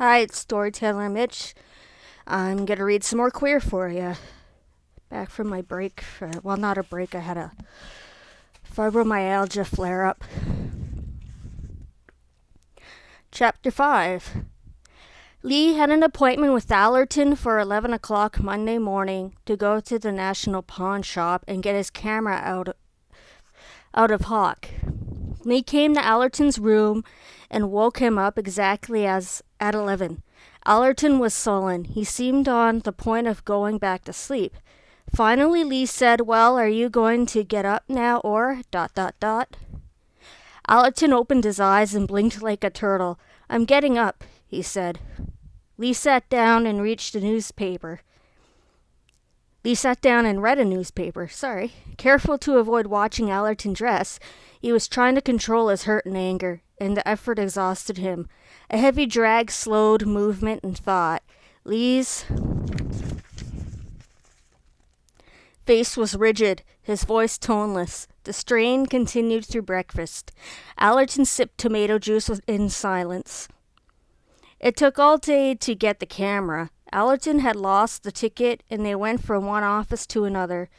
Hi, it's Storyteller Mitch. I'm gonna read some more queer for you. Back from my break. Well, not a break, I had a fibromyalgia flare up. Chapter 5. Lee had an appointment with Allerton for 11 o'clock Monday morning to go to the National Pawn Shop and get his camera out of hock. Lee came to Allerton's room and woke him up exactly as at 11. Allerton was sullen. He seemed on the point of going back to sleep. Finally, Lee said, "Well, are you going to get up now or ... Allerton opened his eyes and blinked like a turtle. "I'm getting up," he said. Lee sat down and read a newspaper. Careful to avoid watching Allerton dress, he was trying to control his hurt and anger, and the effort exhausted him. A heavy drag slowed movement and thought. Lee's face was rigid, his voice toneless. The strain continued through breakfast. Allerton sipped tomato juice in silence. It took all day to get the camera. Allerton had lost the ticket, and they went from one office to another.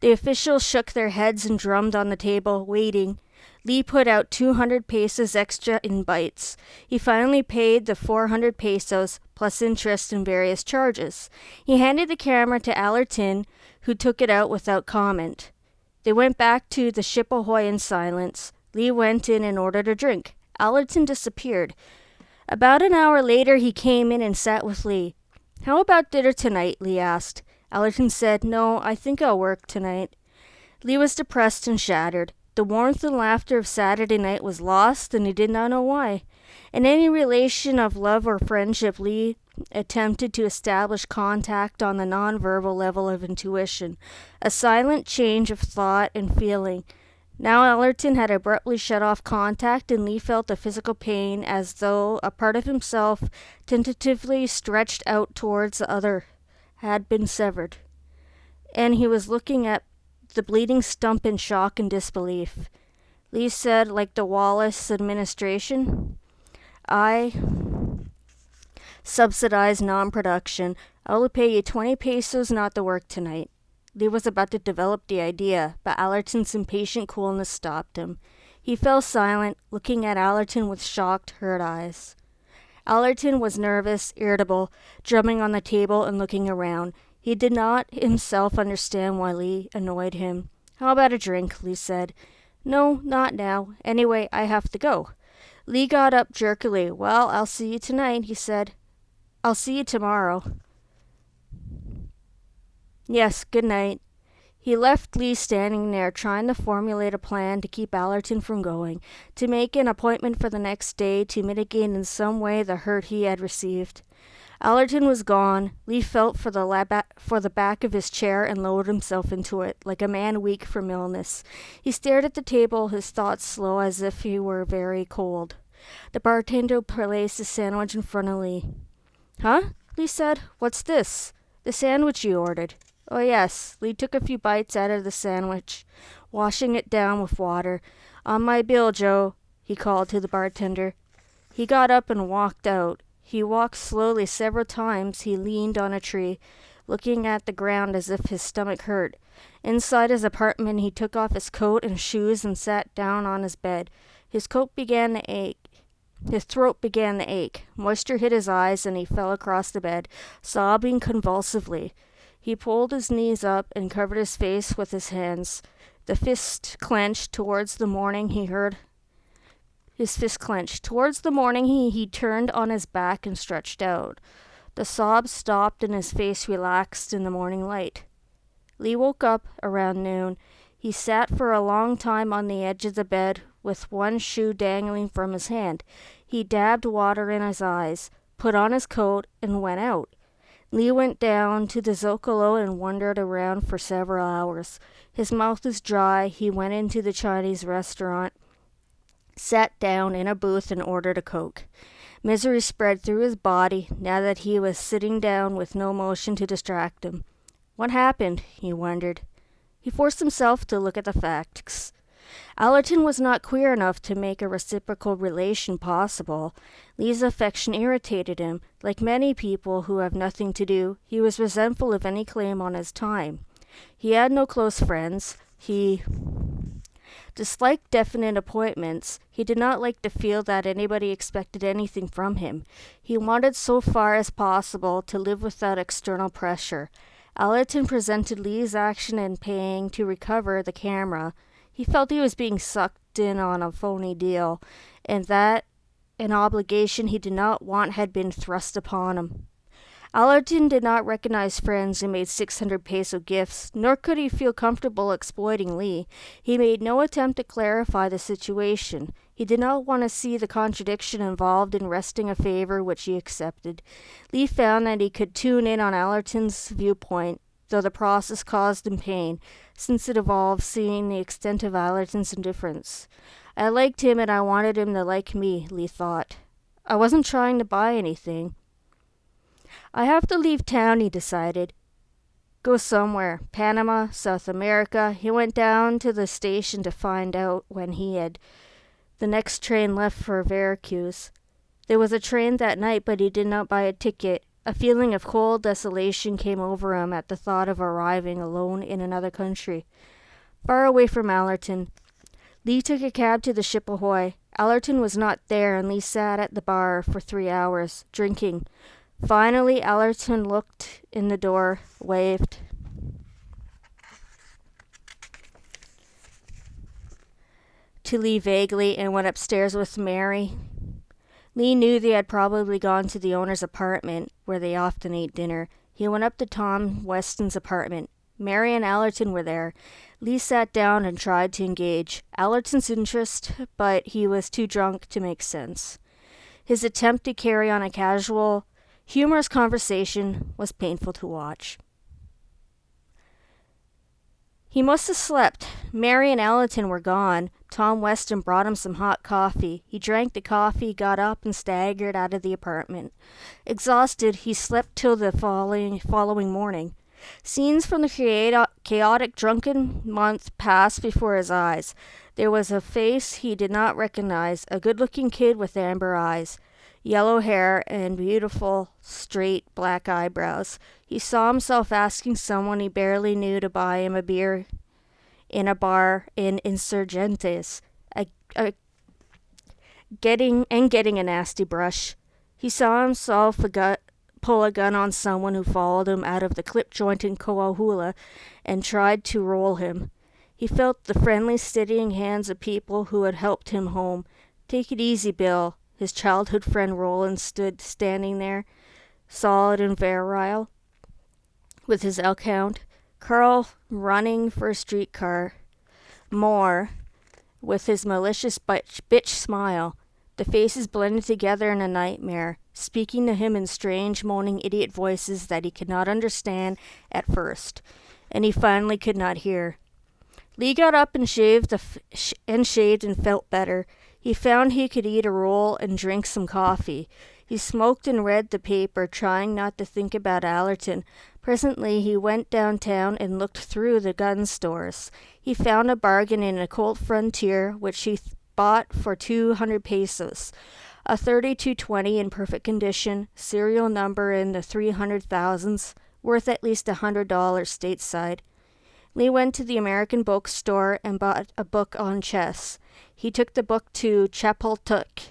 The officials shook their heads and drummed on the table, waiting. Lee put out 200 pesos extra in bites. He finally paid the 400 pesos, plus interest and various charges. He handed the camera to Allerton, who took it out without comment. They went back to the Ship Ahoy in silence. Lee went in and ordered a drink. Allerton disappeared. About an hour later, he came in and sat with Lee. "How about dinner tonight?" Lee asked. Allerton said, "No, I think I'll work tonight." Lee was depressed and shattered. The warmth and laughter of Saturday night was lost, and he did not know why. In any relation of love or friendship, Lee attempted to establish contact on the nonverbal level of intuition, a silent change of thought and feeling. Now Allerton had abruptly shut off contact, and Lee felt a physical pain as though a part of himself, tentatively stretched out towards the other, had been severed. And he was looking at the bleeding stump in shock and disbelief. Lee said, like the Wallace administration, "I subsidize non-production. I will pay you 20 pesos not to work tonight." Lee was about to develop the idea, but Allerton's impatient coolness stopped him. He fell silent, looking at Allerton with shocked, hurt eyes. Allerton was nervous, irritable, drumming on the table and looking around. He did not himself understand why Lee annoyed him. "How about a drink?" Lee said. "No, not now. Anyway, I have to go." Lee got up jerkily. "Well, I'll see you tonight," he said. "I'll see you tomorrow." "Yes, good night." He left Lee standing there, trying to formulate a plan to keep Allerton from going, to make an appointment for the next day, to mitigate in some way the hurt he had received. Allerton was gone. Lee felt for the back of his chair and lowered himself into it, like a man weak from illness. He stared at the table, his thoughts slow as if he were very cold. The bartender placed a sandwich in front of Lee. "Huh?" Lee said. "What's this?" "The sandwich you ordered." "Oh, yes." Lee took a few bites out of the sandwich, washing it down with water. "On my bill, Joe," he called to the bartender. He got up and walked out. He walked slowly several times. He leaned on a tree, looking at the ground as if his stomach hurt. Inside his apartment, he took off his coat and shoes and sat down on his bed. His throat began to ache. Moisture hit his eyes, and he fell across the bed, sobbing convulsively. He pulled his knees up and covered his face with his hands. The fist clenched. Towards the morning, he turned on his back and stretched out. The sobs stopped and his face relaxed in the morning light. Lee woke up around noon. He sat for a long time on the edge of the bed with one shoe dangling from his hand. He dabbed water in his eyes, put on his coat, and went out. Lee went down to the Zocalo and wandered around for several hours. His mouth was dry. He went into the Chinese restaurant, sat down in a booth, and ordered a Coke. Misery spread through his body now that he was sitting down with no motion to distract him. What happened? He wondered. He forced himself to look at the facts. Allerton was not queer enough to make a reciprocal relation possible. Lee's affection irritated him. Like many people who have nothing to do, he was resentful of any claim on his time. He had no close friends. He disliked definite appointments. He did not like to feel that anybody expected anything from him. He wanted so far as possible to live without external pressure. Allerton presented Lee's action in paying to recover the camera. He felt he was being sucked in on a phony deal, and that an obligation he did not want had been thrust upon him. Allerton did not recognize friends who made 600 peso gifts, nor could he feel comfortable exploiting Lee. He made no attempt to clarify the situation. He did not want to see the contradiction involved in wresting a favor which he accepted. Lee found that he could tune in on Allerton's viewpoint, though the process caused him pain, since it involved seeing the extent of Allerton's indifference. I liked him and I wanted him to like me, Lee thought. I wasn't trying to buy anything. I have to leave town, he decided. Go somewhere. Panama, South America. He went down to the station to find out when the next train left for Veracruz. There was a train that night, but he did not buy a ticket. A feeling of cold desolation came over him at the thought of arriving alone in another country, far away from Allerton. Lee took a cab to the ship Ahoy. Allerton was not there, and Lee sat at the bar for 3 hours, drinking. Finally, Allerton looked in the door, waved. To Lee vaguely, and went upstairs with Mary. Lee knew they had probably gone to the owner's apartment, where they often ate dinner. He went up to Tom Weston's apartment. Mary and Allerton were there. Lee sat down and tried to engage Allerton's interest, but he was too drunk to make sense. His attempt to carry on a casual, humorous conversation was painful to watch. He must have slept. Mary and Allerton were gone. Tom Weston brought him some hot coffee. He drank the coffee, got up, and staggered out of the apartment. Exhausted, he slept till the following morning. Scenes from the chaotic drunken month passed before his eyes. There was a face he did not recognize, a good-looking kid with amber eyes, yellow hair, and beautiful, straight, black eyebrows. He saw himself asking someone he barely knew to buy him a beer in a bar in Insurgency, getting a nasty brush. He saw himself pull a gun on someone who followed him out of the clip joint in Coahuila and tried to roll him. He felt the friendly, steadying hands of people who had helped him home. "Take it easy, Bill." His childhood friend Roland stood standing there, solid and virile, with his elk hound. Carl running for a streetcar. Moore, with his malicious bitch smile. The faces blended together in a nightmare, speaking to him in strange, moaning idiot voices that he could not understand at first, and he finally could not hear. Lee got up and shaved and felt better. He found he could eat a roll and drink some coffee. He smoked and read the paper, trying not to think about Allerton. Presently he went downtown and looked through the gun stores. He found a bargain in a Colt Frontier, which he bought for 200 pesos. A 3220 in perfect condition, serial number in the 300,000s, worth at least $100 stateside. Lee went to the American bookstore and bought a book on chess. He took the book to Chapultepec,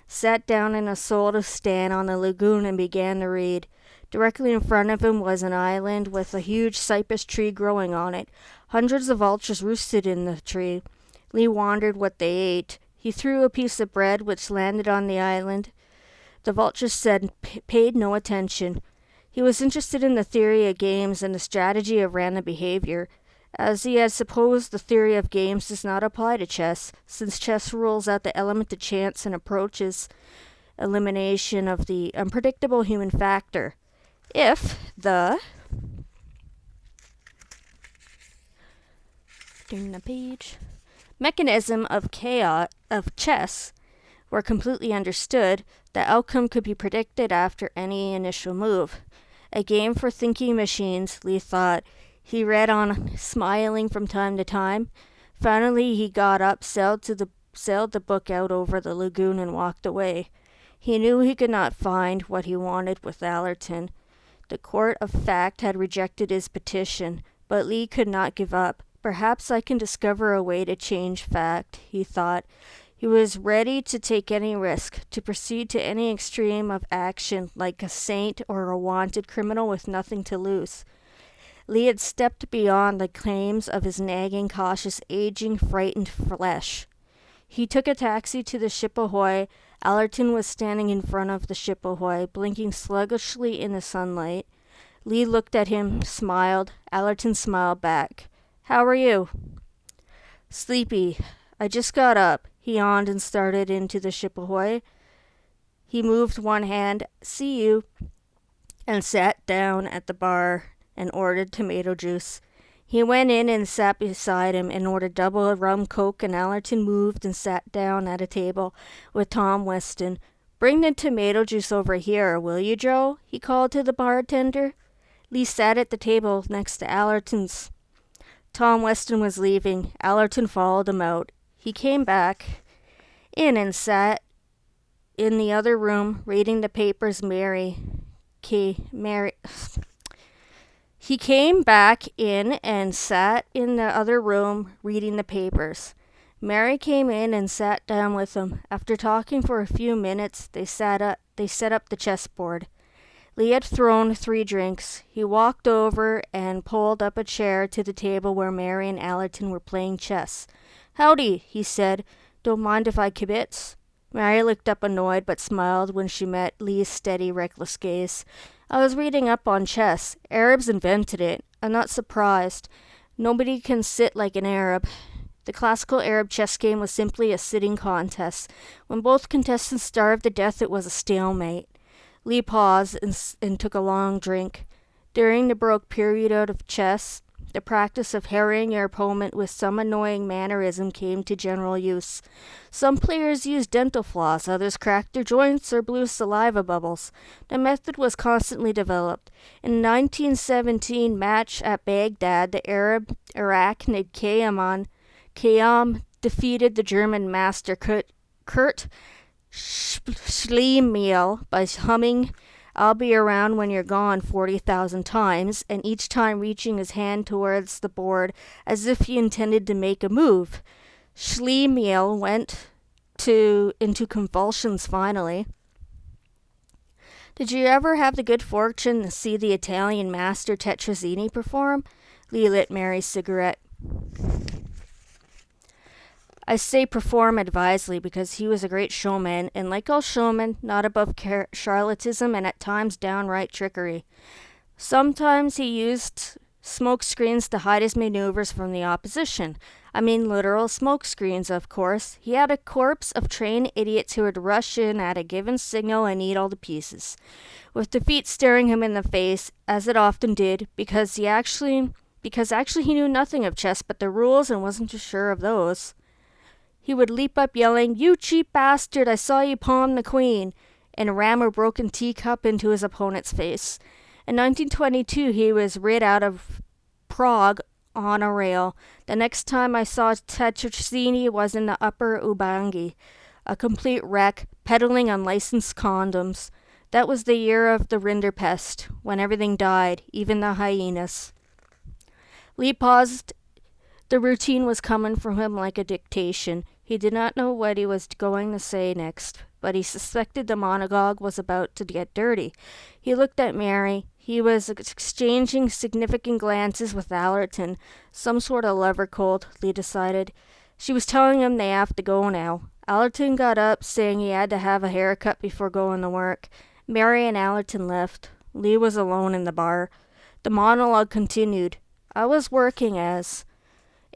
sat down in a soda stand on the lagoon and began to read. Directly in front of him was an island with a huge cypress tree growing on it. Hundreds of vultures roosted in the tree. Lee wondered what they ate. He threw a piece of bread which landed on the island. The vultures paid no attention. He was interested in the theory of games and the strategy of random behavior. As he had supposed, the theory of games does not apply to chess, since chess rules out the element of chance and approaches elimination of the unpredictable human factor. If the mechanism of chess were completely understood, the outcome could be predicted after any initial move. A game for thinking machines, Lee thought. He read on, smiling from time to time. Finally, he got up, sailed the book out over the lagoon, and walked away. He knew he could not find what he wanted with Allerton. The court of fact had rejected his petition, but Lee could not give up. Perhaps I can discover a way to change fact, he thought. He was ready to take any risk, to proceed to any extreme of action, like a saint or a wanted criminal with nothing to lose. Lee had stepped beyond the claims of his nagging, cautious, aging, frightened flesh. He took a taxi to the ship Ahoy. Allerton was standing in front of the ship Ahoy, blinking sluggishly in the sunlight. Lee looked at him, smiled. Allerton smiled back. "How are you?" "Sleepy. I just got up." He yawned and started into the ship Ahoy. He moved one hand, "See you," and sat down at the bar and ordered tomato juice. He went in and sat beside him and ordered double rum coke, and Allerton moved and sat down at a table with Tom Weston. "Bring the tomato juice over here, will you, Joe?" he called to the bartender. Lee sat at the table next to Allerton's. Tom Weston was leaving. Allerton followed him out. He came back in and sat in the other room reading the papers. He came back in and sat in the other room reading the papers. Mary came in and sat down with him. After talking for a few minutes, they set up the chessboard. Lee had thrown 3 drinks. He walked over and pulled up a chair to the table where Mary and Allerton were playing chess. "Howdy," he said. "Don't mind if I kibitz?" Mary looked up annoyed, but smiled when she met Lee's steady, reckless gaze. "I was reading up on chess. Arabs invented it. I'm not surprised. Nobody can sit like an Arab." The classical Arab chess game was simply a sitting contest. When both contestants starved to death, it was a stalemate. Lee paused and took a long drink. During the Baroque period of chess, the practice of harrying your opponent with some annoying mannerism came to general use. Some players used dental floss, others cracked their joints or blew saliva bubbles. The method was constantly developed. In the 1917 match at Baghdad, the Arab arachnid Khayyam defeated the German master Kurt Schlemiel by humming "I'll be around when you're gone" 40,000 times, and each time reaching his hand towards the board as if he intended to make a move. Schlemiel went into convulsions finally. "Did you ever have the good fortune to see the Italian master Tetrazzini perform?" Lee lit Mary's cigarette. "I say perform advisedly, because he was a great showman, and like all showmen, not above charlatanism and at times downright trickery. Sometimes he used smoke screens to hide his maneuvers from the opposition. I mean literal smoke screens, of course. He had a corps of trained idiots who would rush in at a given signal and eat all the pieces, with defeat staring him in the face, as it often did, because actually he knew nothing of chess but the rules and wasn't too sure of those. He would leap up yelling, 'You cheap bastard, I saw you pawn the queen,' and ram a broken teacup into his opponent's face. In 1922, he was rid out of Prague on a rail. The next time I saw Tetrazzini was in the Upper Ubangi, a complete wreck, peddling unlicensed condoms. That was the year of the Rinderpest, when everything died, even the hyenas." Lee paused. The routine was coming from him like a dictation. He did not know what he was going to say next, but he suspected the monologue was about to get dirty. He looked at Mary. He was exchanging significant glances with Allerton. Some sort of lover cold, Lee decided. She was telling him they have to go now. Allerton got up, saying he had to have a haircut before going to work. Mary and Allerton left. Lee was alone in the bar. The monologue continued. "I was working as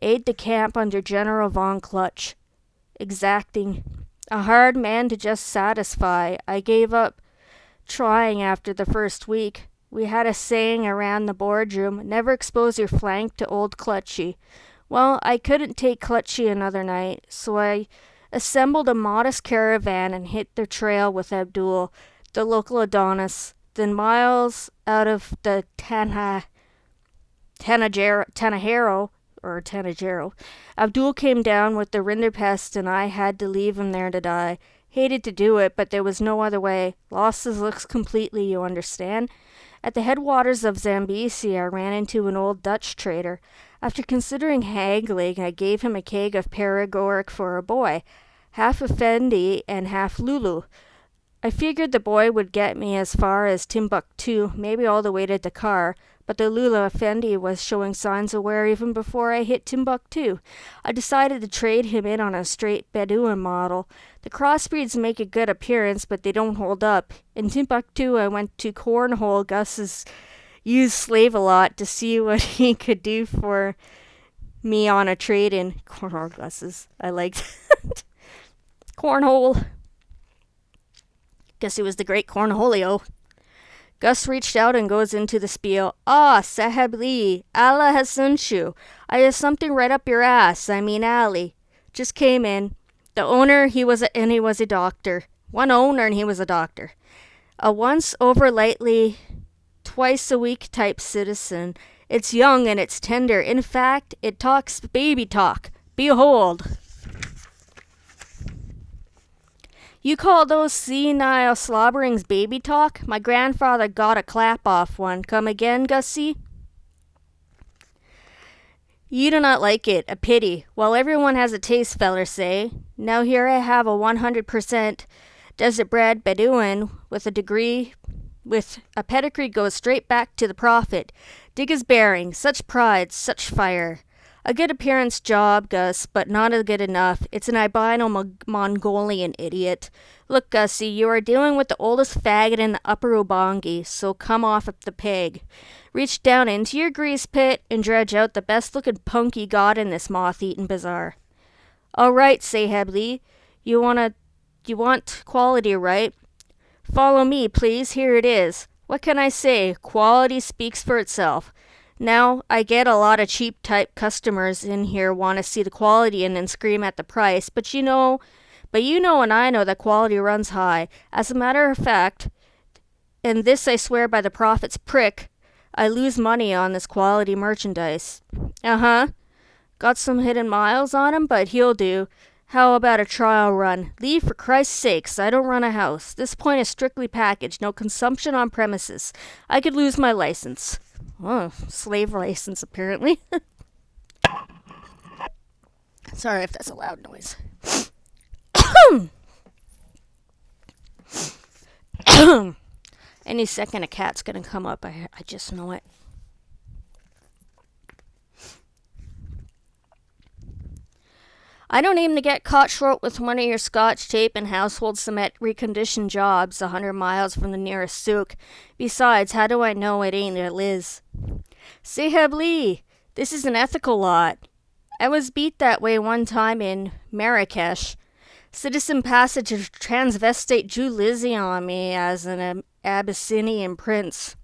aide-de-camp under General von Klutsch. Exacting. A hard man to just satisfy. I gave up trying after the first week. We had a saying around the boardroom, never expose your flank to old Clutchy. Well, I couldn't take Clutchy another night, so I assembled a modest caravan and hit the trail with Abdul, the local Adonis. Then miles out of the Tanajero. Abdul came down with the rinderpest and I had to leave him there to die. Hated to do it, but there was no other way. Lost his looks completely, you understand? At the headwaters of Zambesi, I ran into an old Dutch trader. After considering haggling, I gave him a keg of paregoric for a boy, half Effendi and half Lulu. I figured the boy would get me as far as Timbuktu, maybe all the way to Dakar, but the Lulu Effendi was showing signs of wear even before I hit Timbuktu. I decided to trade him in on a straight Bedouin model. The crossbreeds make a good appearance, but they don't hold up. In Timbuktu, I went to Cornhole Gus's used slave a lot to see what he could do for me on a trade-in. Cornhole Gus's. I liked that. Cornhole. Guess he was the great Cornholio. Gus reached out and goes into the spiel. Saheb Lee, Allah has sent you. I have something right up your ass. I mean Ali. Just came in. The owner, he was a doctor. One owner and he was a doctor. A once over lightly, twice a week type citizen. It's young and it's tender. In fact, it talks baby talk. Behold. You call those senile slobberings baby talk? My grandfather got a clap off one. Come again, Gussie? You do not like it. A pity. Well, everyone has a taste, fellers say. Now here I have a 100% desert-bred Bedouin with a pedigree goes straight back to the prophet. Dig his bearing. Such pride, such fire. A good appearance job, Gus, but not a good enough. It's an albino Mongolian idiot. Look, Gussie, you are dealing with the oldest faggot in the upper Ubangi, so come off at the peg. Reach down into your grease pit and dredge out the best-looking punk you got in this moth-eaten bazaar. All right, Saheb Lee. You want quality, right? Follow me, please. Here it is. What can I say? Quality speaks for itself. Now, I get a lot of cheap-type customers in here want to see the quality and then scream at the price, but you know and I know that quality runs high. As a matter of fact, and this I swear by the prophet's prick, I lose money on this quality merchandise. Uh-huh. Got some hidden miles on him, but he'll do. How about a trial run? Lee, for Christ's sakes, I don't run a house. This point is strictly packaged, no consumption on premises. I could lose my license. Oh, slave license, apparently. Sorry if that's a loud noise. Any second a cat's gonna come up. I just know it. I don't aim to get caught short with one of your scotch tape and household cement reconditioned jobs 100 miles from the nearest souk. Besides, how do I know it ain't a Liz? Saheb Lee, this is an ethical lot. I was beat that way one time in Marrakesh. Citizen passage of transvestite Jew Lizzie on me as an Abyssinian prince.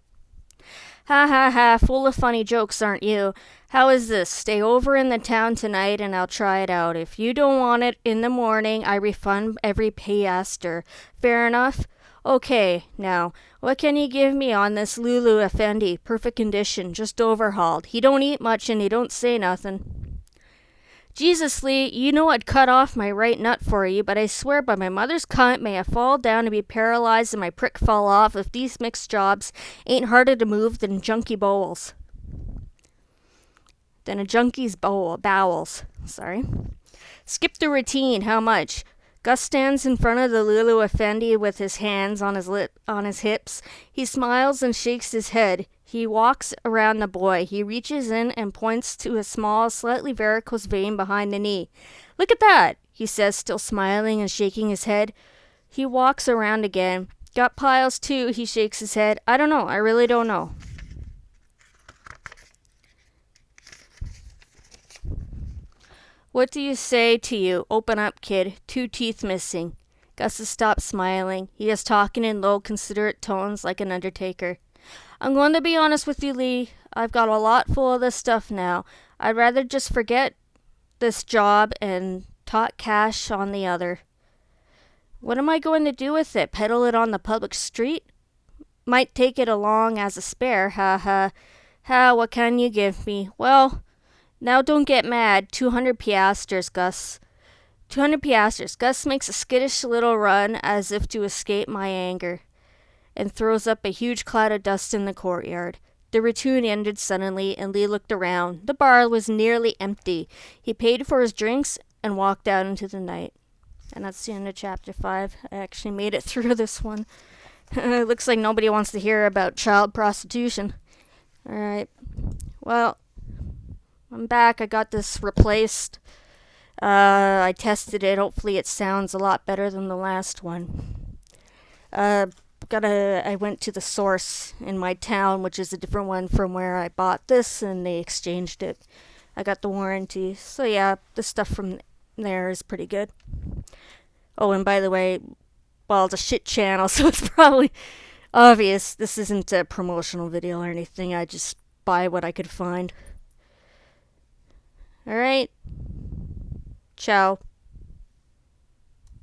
Ha ha ha, full of funny jokes, aren't you? How is this? Stay over in the town tonight and I'll try it out. If you don't want it in the morning, I refund every piastre. Fair enough? Okay, now, what can you give me on this Lulu Effendi? Perfect condition, just overhauled. He don't eat much and he don't say nothing. Jesus, Lee, you know I'd cut off my right nut for you, but I swear by my mother's cunt, may I fall down and be paralyzed and my prick fall off if these mixed jobs ain't harder to move than junkie bowels. Than a junkie's bowels. Sorry. Skip the routine. How much? Gus stands in front of the Lulu Effendi with his hands on his hips. He smiles and shakes his head. He walks around the boy. He reaches in and points to a small, slightly varicose vein behind the knee. Look at that, he says, still smiling and shaking his head. He walks around again. Got piles too, he shakes his head. I don't know. I really don't know. What do you say to you? Open up, kid. 2 teeth missing. Gus has stopped smiling. He is talking in low, considerate tones like an undertaker. I'm going to be honest with you, Lee. I've got a lot full of this stuff now. I'd rather just forget this job and tot cash on the other. What am I going to do with it? Peddle it on the public street? Might take it along as a spare, ha ha. How, what can you give me? Well, now don't get mad. 200 piastres, Gus. 200 piastres. Gus makes a skittish little run as if to escape my anger, and throws up a huge cloud of dust in the courtyard. The routine ended suddenly, and Lee looked around. The bar was nearly empty. He paid for his drinks and walked out into the night. And that's the end of chapter 5. I actually made it through this one. It looks like nobody wants to hear about child prostitution. Alright. Well, I'm back. I got this replaced. I tested it. Hopefully it sounds a lot better than the last one. I went to the source in my town, which is a different one from where I bought this, and they exchanged it. I got the warranty. So yeah, the stuff from there is pretty good. Oh, and by the way, well, it's a shit channel, so it's probably obvious this isn't a promotional video or anything. I just buy what I could find. Alright. Ciao.